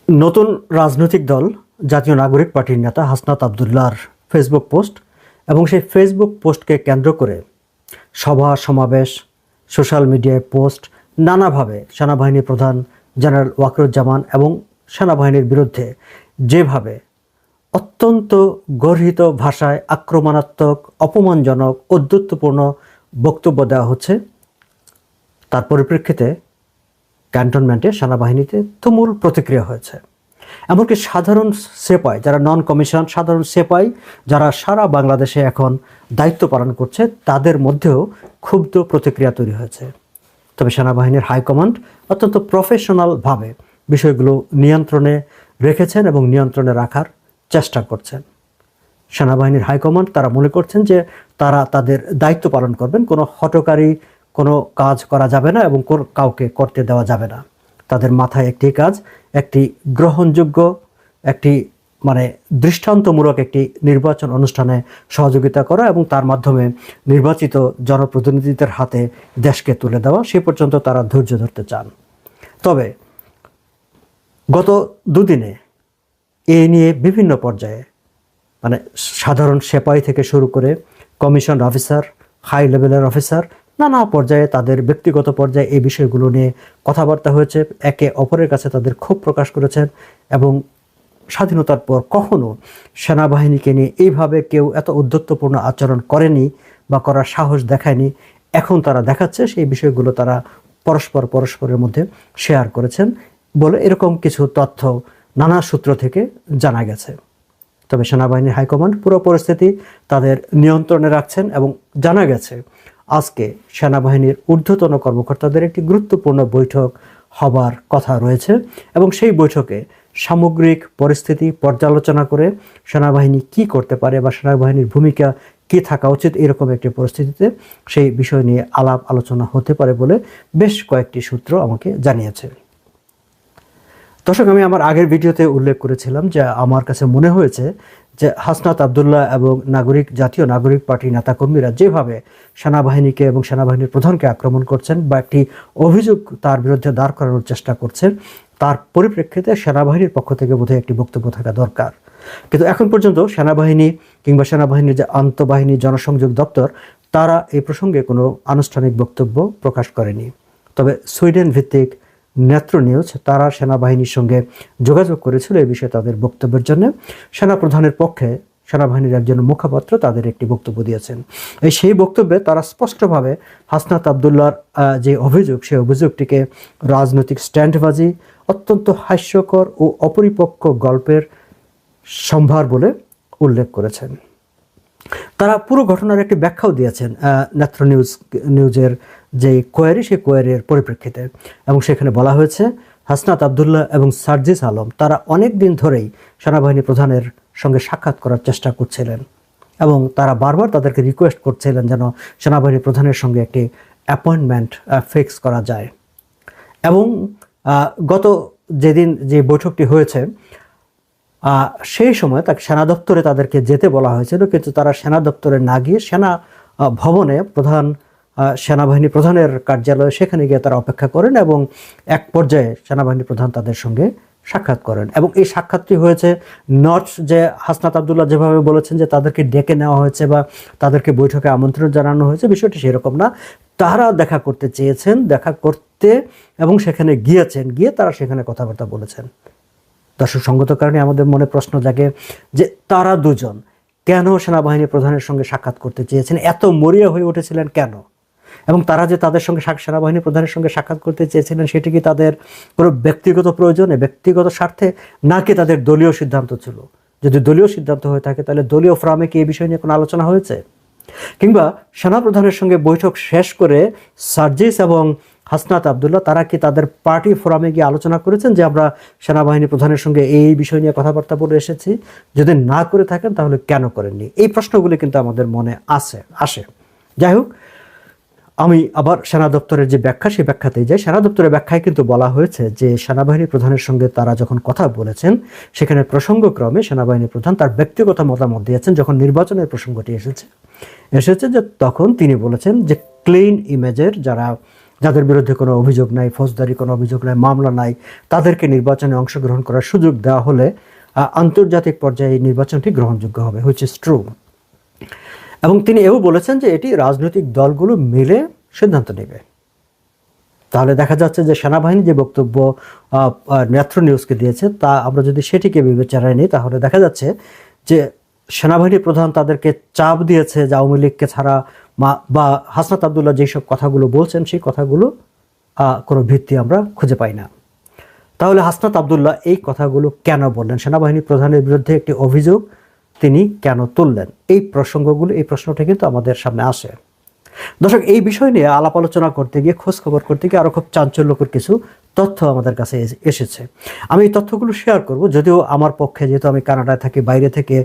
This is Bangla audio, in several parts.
নতুন রাজনৈতিক দল জাতীয় নাগরিক পার্টির নেতা হাসনাত আবদুল্লাহর ফেসবুক পোস্ট এবং সেই ফেসবুক পোস্টকে কেন্দ্র করে সভা সমাবেশ, সোশ্যাল মিডিয়ায় পোস্ট, নানাভাবে সেনাবাহিনী প্রধান জেনারেল ওয়াকরুজ্জামান এবং সেনাবাহিনীর বিরুদ্ধে যেভাবে অত্যন্ত গর্হিত ভাষায় আক্রমণাত্মক, অপমানজনক, ঔদ্ধত্যপূর্ণ বক্তব্য দেওয়া হচ্ছে, তার পরিপ্রেক্ষিতে ক্যান্টনমেন্টে সেনাবাহিনীতে তুমুল প্রতিক্রিয়া হয়েছে। এমনকি সাধারণ সেপাই, যারা নন কমিশন সাধারণ সেপাই, যারা সারা বাংলাদেশে এখন দায়িত্ব পালন করছে, তাদের মধ্যেও ক্ষুব্ধ প্রতিক্রিয়া তৈরি হয়েছে। তবে সেনাবাহিনীর হাইকমান্ড অত্যন্ত প্রফেশনালভাবে বিষয়গুলো নিয়ন্ত্রণে রেখেছেন এবং নিয়ন্ত্রণে রাখার চেষ্টা করছেন। সেনাবাহিনীর হাইকমান্ড তারা মনে করছেন যে তারা তাদের দায়িত্ব পালন করবেন, কোনো হঠকারী কোনো কাজ করা যাবে না এবং কাউকে করতে দেওয়া যাবে না। তাদের মাথায় একটি কাজ, একটি গ্রহণযোগ্য, একটি দৃষ্টান্তমূলক একটি নির্বাচন অনুষ্ঠানে সহযোগিতা করা এবং তার মাধ্যমে নির্বাচিত জনপ্রতিনিধিদের হাতে দেশকে তুলে দেওয়া। সে পর্যন্ত তারা ধৈর্য ধরতে চান। তবে গত দুদিনে এ নিয়ে বিভিন্ন পর্যায়ে সাধারণ সেপাই থেকে শুরু করে কমিশন অফিসার, হাই লেভেলের অফিসার, নানা পর্যায়ে তাদের ব্যক্তিগত পর্যায়ে এই বিষয়গুলো নিয়ে কথাবার্তা হয়েছে। একে অপরের কাছে তাদের ক্ষোভ প্রকাশ করেছেন এবং স্বাধীনতার পর কখনো সেনাবাহিনীকে নিয়ে এইভাবে কেউ এত ঔদ্ধত্যপূর্ণ আচরণ করেনি বা করার সাহস দেখায়নি। এখন তারা দেখাচ্ছে, সেই বিষয়গুলো তারা পরস্পরের মধ্যে শেয়ার করেছেন বলে এরকম কিছু তথ্য নানা সূত্র থেকে জানা গেছে। তবে সেনাবাহিনীর হাইকমান্ড পুরো পরিস্থিতি তাদের নিয়ন্ত্রণে রাখছেন এবং জানা গেছে আজকে সেনাবাহিনীর ঊর্ধ্বতন কর্মকর্তাদের একটি গুরুত্বপূর্ণ বৈঠক হবার কথা রয়েছে এবং সেই বৈঠকে সামগ্রিক পরিস্থিতি পর্যালোচনা করে সেনাবাহিনী কি করতে পারে বা সেনাবাহিনীর ভূমিকা কি থাকা উচিত, এরকম একটি পরিস্থিতিতে সেই বিষয় নিয়ে আলাপ আলোচনা হতে পারে বলে বেশ কয়েকটি সূত্র আমাকে জানিয়েছে। দর্শক, আমি আমার আগের ভিডিওতে উল্লেখ করেছিলাম যে আমার কাছে মনে হয়েছে যে হাসনাত আবদুল্লাহ এবং জাতীয় নাগরিক পার্টির নেতাকর্মীরা যেভাবে সেনাবাহিনীকে এবং সেনাবাহিনীর প্রধানকে আক্রমণ করছেন বা একটি অভিযোগ তার বিরুদ্ধে দাঁড় করানোর চেষ্টা করছেন, তার পরিপ্রেক্ষিতে সেনাবাহিনীর পক্ষ থেকে বোধহয় একটি বক্তব্য থাকা দরকার। কিন্তু এখন পর্যন্ত সেনাবাহিনী কিংবা সেনাবাহিনীর যে আন্তঃবাহিনী জনসংযোগ দপ্তর, তারা এই প্রসঙ্গে কোনো আনুষ্ঠানিক বক্তব্য প্রকাশ করেনি। তবে সুইডেন ভিত্তিক নেত্র নিউজ তারা সেনাবাহিনীর সঙ্গে যোগাযোগ করেছিল এই বিষয়ে তাদের বক্তব্যের জন্য। সেনাপ্রধানের পক্ষে সেনাবাহিনীর একজন মুখপাত্র তাদের একটি বক্তব্য দিয়েছেন। সেই বক্তব্যে তারা স্পষ্টভাবে হাসনাত আবদুল্লাহর যে অভিযোগ, সেই অভিযোগটিকে রাজনৈতিক স্ট্যান্ডবাজি, অত্যন্ত হাস্যকর ও অপরিপক্ক গল্পের সম্ভার বলে উল্লেখ করেছেন। তারা পুরো ঘটনার একটি ব্যাখ্যাও দিয়েছেন নেত্র নিউজের যে কোয়ারি, সেই কোয়ারির পরিপ্রেক্ষিতে, এবং সেখানে বলা হয়েছে হাসনাত আবদুল্লাহ এবং সার্জিস আলম তারা অনেক দিন ধরেই সেনাবাহিনী প্রধানের সঙ্গে সাক্ষাৎ করার চেষ্টা করছিলেন এবং তারা বারবার তাদেরকে রিকোয়েস্ট করছিলেন যেন সেনাবাহিনী প্রধানের সঙ্গে একটি অ্যাপয়েন্টমেন্ট ফিক্স করা যায়। এবং গত যেদিন যে বৈঠকটি হয়েছে সেই সময় তাকে সেনা দপ্তরে তাদেরকে যেতে বলা হয়েছিল, কিন্তু তারা সেনা দপ্তরে না গিয়ে সেনা ভবনে সেনাবাহিনী প্রধানের কার্যালয়ে সেখানে গিয়ে তারা অপেক্ষা করেন এবং এক পর্যায়ে সেনাবাহিনী প্রধান তাদের সঙ্গে সাক্ষাৎ করেন। এবং এই সাক্ষাৎটি হয়েছে নট যে হাসনাত আবদুল্লাহ যেভাবে বলেছেন যে তাদেরকে ডেকে নেওয়া হয়েছে বা তাদেরকে বৈঠকে আমন্ত্রণ জানানো হয়েছে, বিষয়টি সেরকম না। তারা দেখা করতে চেয়েছেন, দেখা করতে এবং সেখানে গিয়েছেন, গিয়ে তারা সেখানে কথাবার্তা বলেছেন। দর্শক, সঙ্গত কারণে আমাদের মনে প্রশ্ন জাগে যে তারা দুজন কেন সেনাবাহিনী প্রধানের সঙ্গে সাক্ষাৎ করতে চেয়েছেন, এত মরিয়া হয়ে উঠেছিলেন কেন? এবং তারা যে তাদের সঙ্গে সেনাবাহিনী প্রধানের সঙ্গে সাক্ষাৎ করতে চেয়েছিলেন, সেটি কি তাদের কোনো ব্যক্তিগত প্রয়োজনে, ব্যক্তিগত স্বার্থে, নাকি তাদের দলীয় সিদ্ধান্ত ছিল? যদি দলীয় সিদ্ধান্ত হয়ে থাকে তাহলে দলীয় ফোরামে কি এই বিষয় নিয়ে কোনো আলোচনা হয়েছে? কিংবা সেনাপ্রধানের সঙ্গে বৈঠক শেষ করে সার্জিস এবং হাসনাত আবদুল্লাহ তারা কি তাদের পার্টি ফোরামে গিয়ে আলোচনা করেছেন যে আমরা সেনাবাহিনী প্রধানের সঙ্গে এই বিষয় নিয়ে কথাবার্তা বলে এসেছি? যদি না করে থাকেন তাহলে কেন করেননি? এই প্রশ্নগুলি কিন্তু আমাদের মনে আসে। যাই হোক, আমি আবার সেনা দপ্তরের যে ব্যাখ্যা, সেই ব্যাখ্যাতেই যাই। সেনা দপ্তরের ব্যাখ্যায় কিন্তু বলা হয়েছে যে সেনাবাহিনী প্রধানের সঙ্গে তারা যখন কথা বলেছেন, সেখানে প্রসঙ্গক্রমে সেনাবাহিনী প্রধান তার ব্যক্তিগত মতামত দিয়েছেন। যখন নির্বাচনের প্রসঙ্গটি এসেছে যে তখন তিনি বলেছেন যে ক্লিন ইমেজের যারা যাদের বিরুদ্ধে কোনো অভিযোগ নাই, ফৌজদারি কোনো অভিযোগ নাই, মামলা নাই, তাদেরকে নির্বাচনে অংশগ্রহণ করার সুযোগ দেওয়া হলে আন্তর্জাতিক পর্যায়ে এই নির্বাচনটি গ্রহণযোগ্য হবে, হুইচ ইজ ট্রু। এবং তিনি এও বলেছেন যে এটি রাজনৈতিক দলগুলো মিলে সিদ্ধান্ত নেবে। তাহলে দেখা যাচ্ছে যে সেনাবাহিনী যে বক্তব্য নেত্র নিউজকে দিয়েছে, তা আমরা যদি সেটিকে বিবেচনায় নিই, তাহলে দেখা যাচ্ছে যে সেনাবাহিনী প্রধান তাদেরকে চাপ দিয়েছে যে আওয়ামী লীগকে ছাড়া বা হাসনাত আবদুল্লাহ যেসব কথাগুলো বলছেন সেই কথাগুলো কোনো ভিত্তি আমরা খুঁজে পাই না। তাহলে হাসনাত আবদুল্লাহ এই কথাগুলো কেন বললেন? সেনাবাহিনী প্রধানের বিরুদ্ধে একটি অভিযোগ তিনি কেন তুললেন? এই প্রশ্নটা কিন্তু আমাদের সামনে আসে। দর্শক, এই বিষয় নিয়ে আলাপ আলোচনা করতে গিয়ে, খোঁজ খবর করতে গিয়ে আরও খুব চাঞ্চল্যকর কিছু তথ্য আমাদের কাছে এসেছে। আমি এই তথ্যগুলো শেয়ার করব, যদিও আমার পক্ষে, যেহেতু আমি কানাডায় থাকি, বাইরে থেকে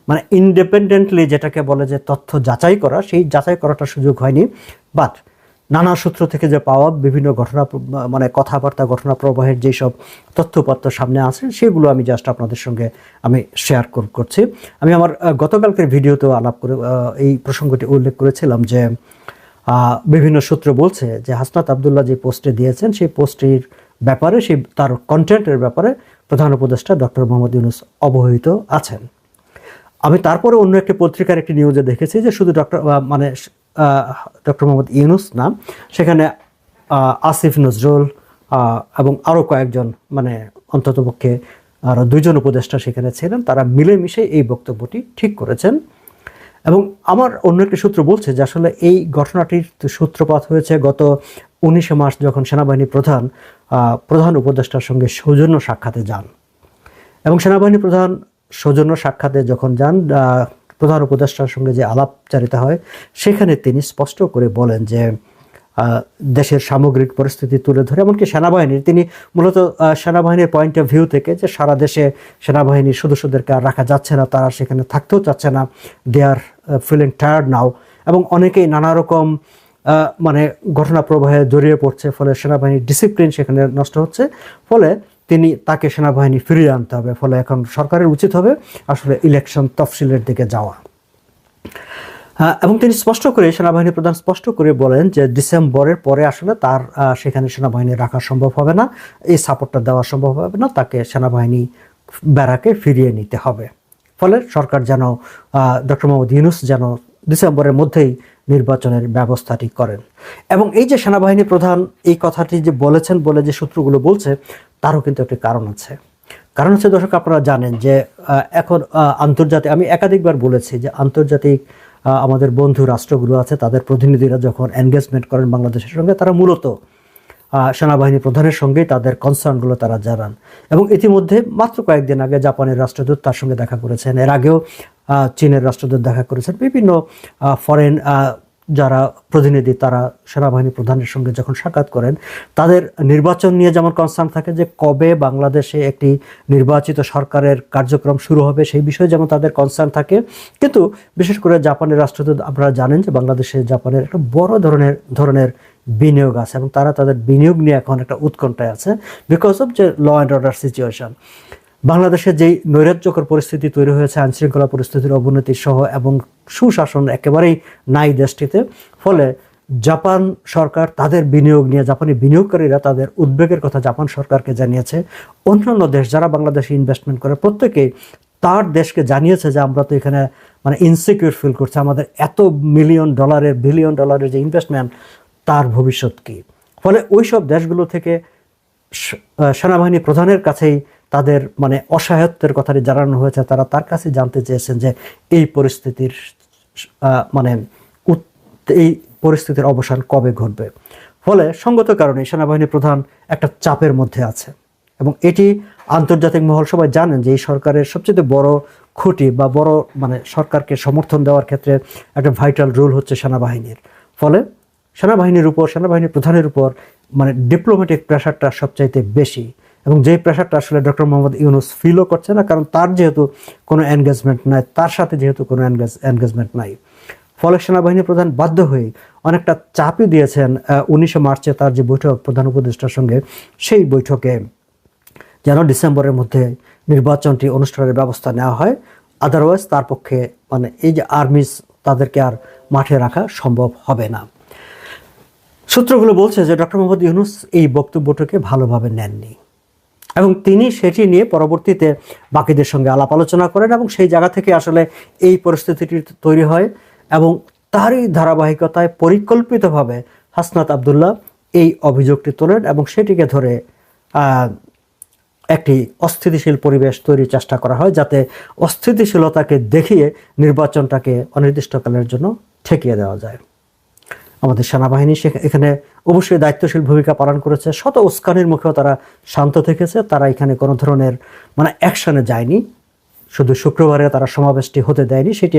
মানে ইন্ডিপেন্ডেন্টলি যেটাকে বলে যে তথ্য যাচাই করা, সেই যাচাই করাটার সুযোগ হয়নি। বাট নানা সূত্র থেকে যে পাওয়া বিভিন্ন ঘটনা, মানে কথাবার্তা, ঘটনা প্রবাহের যেসব তথ্যপত্র সামনে আছে, সেগুলো আমি জাস্ট আপনাদের সঙ্গে আমি শেয়ার করছি। আমি আমার গতকালকের ভিডিওতেও আলাপ করে এই প্রসঙ্গটি উল্লেখ করেছিলাম যে বিভিন্ন সূত্র বলছে যে হাসনাত আবদুল্লাহ যে পোস্টে দিয়েছেন, সেই পোস্টের ব্যাপারে, তার কন্টেন্টের ব্যাপারে প্রধান উপদেষ্টা ডক্টর মোহাম্মদ ইউনূস অবহিত আছেন। আমি তারপরে অন্য একটি পত্রিকার একটি নিউজে দেখেছি যে শুধু ডক্টর মোহাম্মদ ইউনূস না, সেখানে আসিফ নজরুল এবং আরও কয়েকজন, মানে অন্ততপক্ষে আরও 2জন উপদেষ্টা সেখানে ছিলেন, তারা মিলেমিশে এই বক্তব্যটি ঠিক করেছেন। এবং আমার অন্য একটি সূত্র বলছে যে আসলে এই ঘটনাটির সূত্রপাত হয়েছে গত 19 মার্চ, যখন সেনাবাহিনী প্রধান উপদেষ্টার সঙ্গে সৌজন্য সাক্ষাতে যান। এবং সেনাবাহিনী প্রধান সৌজন্য সাক্ষাতে যখন যান, প্রধান উপদেষ্টার সঙ্গে যে আলাপচারিতা হয়, সেখানে তিনি স্পষ্ট করে বলেন যে দেশের সামগ্রিক পরিস্থিতি তুলে ধরে, এমনকি সেনাবাহিনীর, তিনি মূলত সেনাবাহিনীর পয়েন্ট অফ ভিউ থেকে, যে সারা দেশে সেনাবাহিনীর সদস্যদেরকে আর রাখা যাচ্ছে না, তারা সেখানে থাকতেও চাচ্ছে না, দে আর ফিলিং টায়ার্ড নাও, এবং অনেকেই নানা রকম মানে ঘটনা প্রবাহে জড়িয়ে পড়ছে, ফলে সেনাবাহিনীর ডিসিপ্লিন সেখানে নষ্ট হচ্ছে, ফলে তাকে সেনাবাহিনী ফিরিয়ে আনতে হবে, ফলে এখন সরকারের উচিত হবে আসলে ইলেকশন তফসিলের দিকে যাওয়া। এবং তিনি সেনাবাহিনী প্রধান স্পষ্ট করে বলেন যে ডিসেম্বরের পরে আসলে তার সেখানে সেনাবাহিনী রাখা সম্ভব হবে না, এই সাপোর্টটা দেওয়া সম্ভব হবে না, তাকে সেনাবাহিনী ব্যারাকে ফিরিয়ে নিতে হবে। ফলে সরকার যেন, ডক্টর মোহাম্মদ ইউনূস যেন ডিসেম্বরের মধ্যেই নির্বাচনের ব্যবস্থাটি করেন। এবং এই যে সেনাবাহিনী প্রধান এই কথাটি যে বলেছেন বলে যে সূত্রগুলো বলছে, তারও কিন্তু একটি কারণ আছে। কারণ হচ্ছে, দর্শক, আপনারা জানেন যে এখন আন্তর্জাতিক, আমি একাধিকবার বলেছি যে আন্তর্জাতিক আমাদের বন্ধু রাষ্ট্রগুলো আছে, তাদের প্রতিনিধিরা যখন এনগেজমেন্ট করেন বাংলাদেশের সঙ্গে, তারা মূলত সেনাবাহিনী প্রধানের সঙ্গেই তাদের কনসার্নগুলো তারা জানান। এবং ইতিমধ্যে মাত্র কয়েকদিন আগে জাপানের রাষ্ট্রদূত তার সঙ্গে দেখা করেছেন, এর আগেও চীনের রাষ্ট্রদূত দেখা করেছেন, বিভিন্ন ফরেন যারা প্রতিনিধি তারা সেনাবাহিনী প্রধানের সঙ্গে যখন সাক্ষাৎ করেন, তাদের নির্বাচন নিয়ে যেমন কনসার্ন থাকে যে কবে বাংলাদেশে একটি নির্বাচিত সরকারের কার্যক্রম শুরু হবে, সেই বিষয়ে যেমন তাদের কনসার্ন থাকে। কিন্তু বিশেষ করে জাপানের রাষ্ট্রদূত, আপনারা জানেন যে বাংলাদেশে জাপানের একটা বড় ধরনের বিনিয়োগ আছে, এবং তারা তাদের বিনিয়োগ নিয়ে এখন একটা উৎকণ্ঠায় আছে, বিকজ অফ যে ল অ্যান্ড অর্ডার সিচুয়েশন। বাংলাদেশে যেই নৈরাজ্যকর পরিস্থিতি তৈরি হয়েছে, আইনশৃঙ্খলা পরিস্থিতির অবনতি সহ, এবং সুশাসন একেবারেই নাই দেশটিতে, ফলে জাপান সরকার তাদের বিনিয়োগ নিয়ে, জাপানি বিনিয়োগকারীরা তাদের উদ্বেগের কথা জাপান সরকারকে জানিয়েছে। অন্যান্য দেশ যারা বাংলাদেশে ইনভেস্টমেন্ট করে, প্রত্যেকেই তার দেশকে জানিয়েছে যে আমরা তো এখানে মানে ইনসিকিউর ফিল করছি, আমাদের এত বিলিয়ন ডলারের যে ইনভেস্টমেন্ট, তার ভবিষ্যৎ কী। ফলে ওই সব দেশগুলো থেকে সেনাবাহিনী প্রধানের কাছেই তাদের মানে অসহায়ত্বের কথাটি জানানো হয়েছে, তারা তার কাছে জানতে চেয়েছেন যে এই পরিস্থিতির অবসান কবে ঘটবে। ফলে সঙ্গত কারণে সেনাবাহিনী প্রধান একটা চাপের মধ্যে আছে, এবং এটি আন্তর্জাতিক মহল সবাই জানেন যে এই সরকারের সবচেয়ে বড় খুঁটি বা বড় মানে সরকারকে সমর্থন দেওয়ার ক্ষেত্রে একটা ভাইটাল রোল হচ্ছে সেনাবাহিনীর। ফলে সেনাবাহিনী প্রধানের উপর মানে ডিপ্লোম্যাটিক প্রেশারটা সবচাইতে বেশি, এবং যেই প্রেশারটা আসলে ডক্টর মোহাম্মদ ইউনূস ফিলও করছে না, কারণ তার যেহেতু কোনো এনগেজমেন্ট নাই, তার সাথে যেহেতু কোনো এনগেজমেন্ট নাই, ফলে সেনাবাহিনী প্রধান বাধ্য হয়ে অনেকটা চাপই দিয়েছেন 19 মার্চে তার যে বৈঠক প্রধান উপদেষ্টার সঙ্গে, সেই বৈঠকে যেন ডিসেম্বরের মধ্যে নির্বাচনটি অনুষ্ঠানের ব্যবস্থা নেওয়া হয়, আদারওয়াইজ তার পক্ষে মানে এই যে আর্মিস, তাদেরকে আর মাঠে রাখা সম্ভব হবে না। সূত্রগুলো বলছে যে ডক্টর মোহাম্মদ ইউনূস এই বক্তব্যটাকে ভালোভাবে নেননি এবং তিনি সেটি নিয়ে পরবর্তীতে বাকিদের সঙ্গে আলাপ আলোচনা করেন এবং সেই জায়গা থেকে আসলে এই পরিস্থিতিটি তৈরি হয় এবং তারই ধারাবাহিকতায় পরিকল্পিতভাবে হাসনাত আব্দুল্লাহ এই অভিযোগটি তোলেন এবং সেটিকে ধরে একটি অস্থিতিশীল পরিবেশ তৈরির চেষ্টা করা হয়, যাতে অস্থিতিশীলতাকে দেখিয়ে নির্বাচনটাকে অনির্দিষ্টকালের জন্য ঠেকিয়ে দেওয়া যায়। আমাদের সেনাবাহিনী এখানে অবশ্যই দায়িত্বশীল ভূমিকা পালন করেছে। শত উস্কানির মুখেও তারা শান্ত থেকেছে। তারা এখানে কোনো ধরনের অ্যাকশনে যায়নি। শুধু শুক্রবারে তারা সমাবেশটি হতে দেয়নি, সেটি